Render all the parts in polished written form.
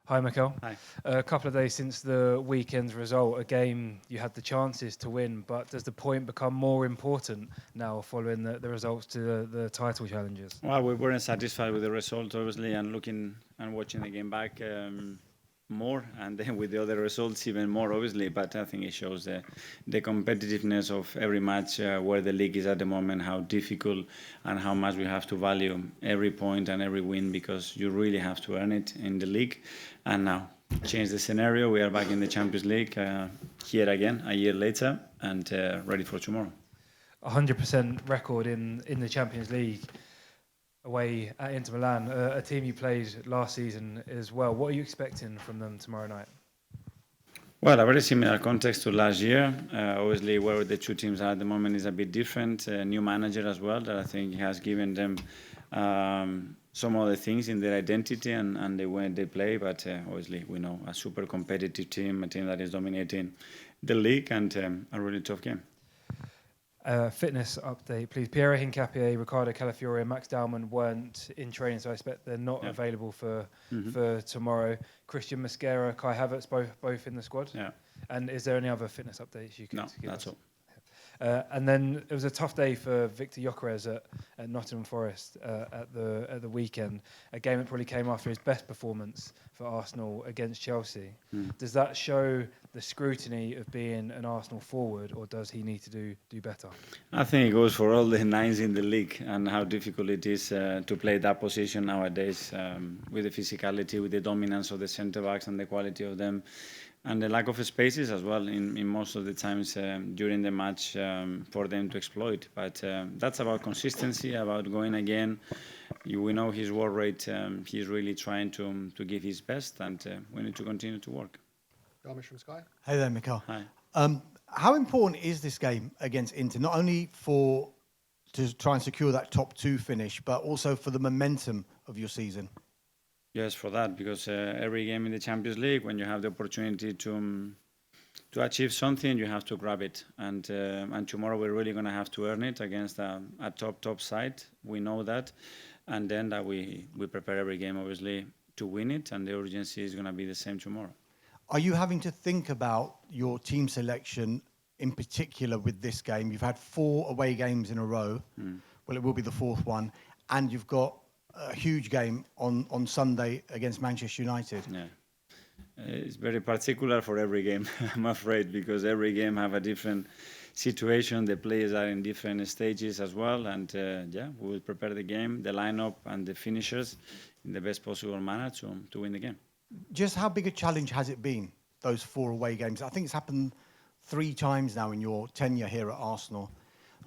Hi, Mikel. Hi. A couple of days since the weekend's result, a game you had the chances to win, but does the point become more important now following the results to the title challenges? Well, we weren't satisfied with the result, obviously, and looking and watching the game back more, and then with the other results even more, obviously. But I think it shows the competitiveness of every match, where the league is at the moment, how difficult and how much we have to value every point and every win, because you really have to earn it in the league. And now, change the scenario. We are back in the Champions League here again a year later, and ready for tomorrow. 100% record in the Champions League away at Inter Milan, a team you played last season as well. What are you expecting from them tomorrow night? Well, a very similar context to last year. Obviously, where the two teams are at the moment is a bit different. A new manager as well, that I think has given them some other things in their identity and the way they play. But obviously, we know a super competitive team, a team that is dominating the league, and a really tough game. Fitness update, please. Piero Hincapié, Riccardo Calafiore, and Max Daumann weren't in training, so I expect they're not available for tomorrow. Christian Mosquera, Kai Havertz, both in the squad. Yeah. And is there any other fitness updates you can give us? No, that's all. And then it was a tough day for Victor Gyökeres at Nottingham Forest at the weekend. A game that probably came after his best performance for Arsenal against Chelsea. Does that show the scrutiny of being an Arsenal forward, or does he need to do better? I think it goes for all the nines in the league and how difficult it is to play that position nowadays, with the physicality, with the dominance of the centre backs and the quality of them. And the lack of spaces as well in most of the times during the match for them to exploit. But that's about consistency, about going again. We know his work rate. He's really trying to give his best, and we need to continue to work. Garmish from Sky. Hey there, Mikel. Hi. How important is this game against Inter, not only to try and secure that top two finish, but also for the momentum of your season? Yes, for that, because every game in the Champions League, when you have the opportunity to achieve something, you have to grab it. And tomorrow we're really going to have to earn it against a top side. We know that. And then that we prepare every game, obviously, to win it. And the urgency is going to be the same tomorrow. Are you having to think about your team selection in particular with this game? You've had 4 away games in a row. Well, it will be the 4th one. And you've got a huge game on Sunday against Manchester United. Yeah. It's very particular for every game, I'm afraid, because every game have a different situation. The players are in different stages as well. And we will prepare the game, the lineup and the finishers in the best possible manner to win the game. Just how big a challenge has it been, those 4 away games? I think it's happened 3 times now in your tenure here at Arsenal,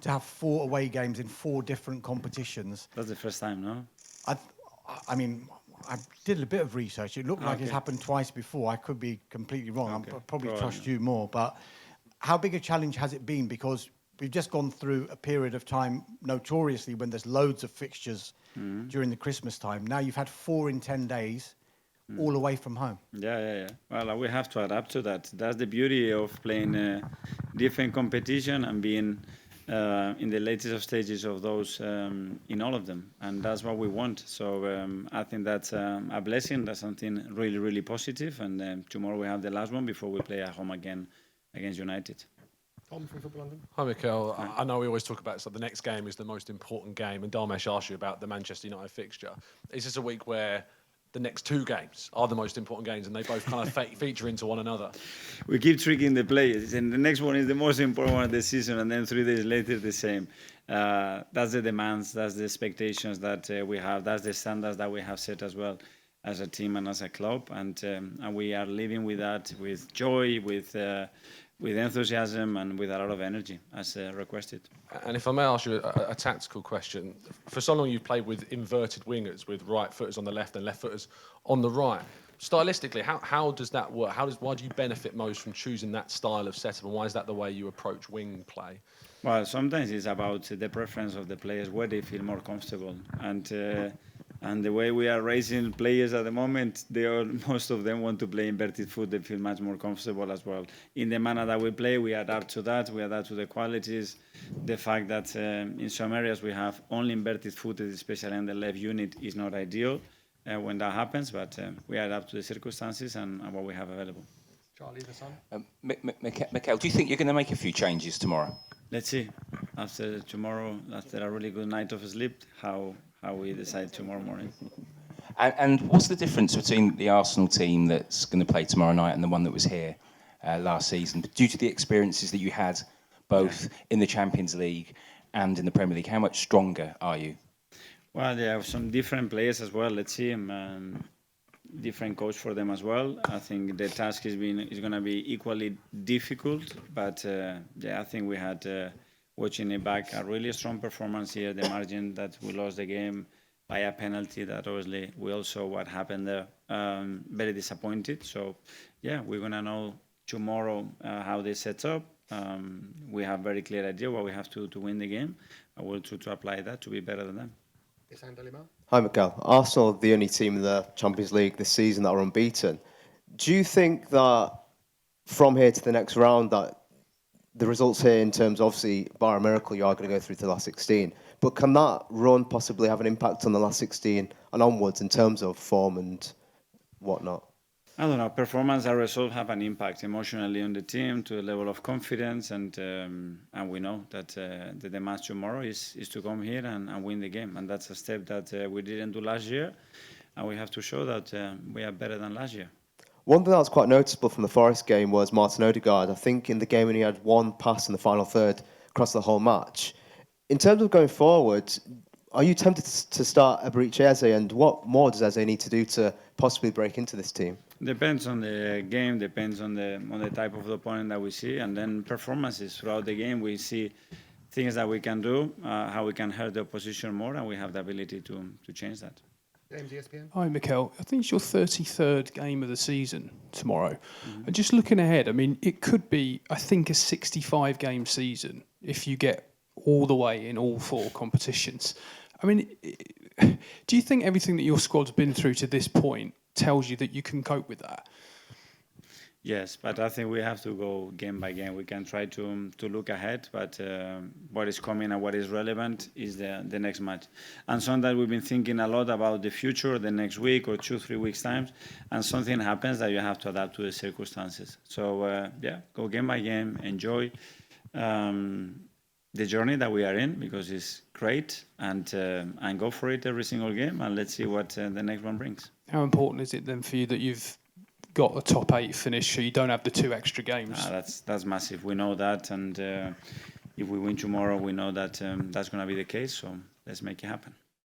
to have 4 away games in 4 different competitions. That's the first time, no? I mean, I did a bit of research. It looked like it's happened twice before. I could be completely wrong. I'll probably trust you more. But how big a challenge has it been? Because we've just gone through a period of time, notoriously, when there's loads of fixtures during the Christmas time. Now you've had 4 in 10 days, all away from home. Yeah. Well, we have to adapt to that. That's the beauty of playing different competition and being in the latest stages of those in all of them, and that's what we want. So I think that's a blessing. That's something really, really positive. And tomorrow we have the last one before we play at home again against United. Tom from Football London. Hi, Mikel. I know we always talk about the next game is the most important game, and Darmesh asked you about the Manchester United fixture. Is this a week where the next 2 games are the most important games and they both kind of feature into one another? We keep tricking the players, and the next one is the most important one of the season, and then 3 days later the same. That's the demands, that's the expectations that we have, that's the standards that we have set as well as a team and as a club, and we are living with that with joy, with enthusiasm and with a lot of energy as requested. And if I may ask you a tactical question, for so long you've played with inverted wingers, with right footers on the left and left footers on the right. Stylistically, how does that work? Why do you benefit most from choosing that style of setup, and why is that the way you approach wing play? Well, sometimes it's about the preference of the players, where they feel more comfortable. And the way we are raising players at the moment, most of them want to play inverted foot. They feel much more comfortable as well. In the manner that we play, we adapt to that. We adapt to the qualities. The fact that in some areas we have only inverted footed, especially in the left unit, is not ideal. when that happens, but we adapt to the circumstances and what we have available. Charlie, the son. Mikel, do you think you're going to make a few changes tomorrow? Let's see. After tomorrow, after a really good night of sleep, how we decide tomorrow morning. And what's the difference between the Arsenal team that's going to play tomorrow night and the one that was here last season? Due to the experiences that you had both in the Champions League and in the Premier League, how much stronger are you? Well, they have some different players as well. Let's see. Different coach for them as well. I think the task is going to be equally difficult, but I think we had watching it back a really strong performance here. The margin that we lost the game by a penalty, that obviously we all saw what happened there. Very disappointed. So we're going to know tomorrow how they set up. We have very clear idea what we have to win the game. I will try to apply that to be better than them. Hi, Mikel. Arsenal are the only team in the Champions League this season that are unbeaten. Do you think that from here to the next round that the results here in terms of, obviously, bar a miracle, you are going to go through to the last 16, but can that run possibly have an impact on the last 16 and onwards in terms of form and whatnot? I don't know. Performance and result have an impact emotionally on the team to a level of confidence, and we know that the match tomorrow is to come here and win the game, and that's a step that we didn't do last year, and we have to show that we are better than last year. One thing that was quite noticeable from the Forest game was Martin Odegaard. I think in the game when he had one pass in the final third across the whole match. In terms of going forward, are you tempted to start Eberechi Eze, and what more does Eze need to do to possibly break into this team? Depends on the game, depends on the type of opponent that we see, and then performances throughout the game. We see things that we can do, how we can hurt the opposition more, and we have the ability to change that. James, ESPN. Hi, Mikel. I think it's your 33rd game of the season tomorrow. And just looking ahead, I mean, it could be, I think, a 65-game season if you get all the way in all 4 competitions. I mean, do you think everything that your squad's been through to this point tells you that you can cope with that? Yes, but I think we have to go game by game. We can try to look ahead, but what is coming and what is relevant is the next match. And sometimes we've been thinking a lot about the future, the next week or 2-3 weeks times, and something happens that you have to adapt to the circumstances. So go game by game, enjoy the journey that we are in, because it's great, and go for it every single game, and let's see what the next one brings. How important is it then for you that you've got a top 8 finish, so you don't have the 2 extra games? That's massive. We know that, and if we win tomorrow, we know that that's going to be the case. So let's make it happen.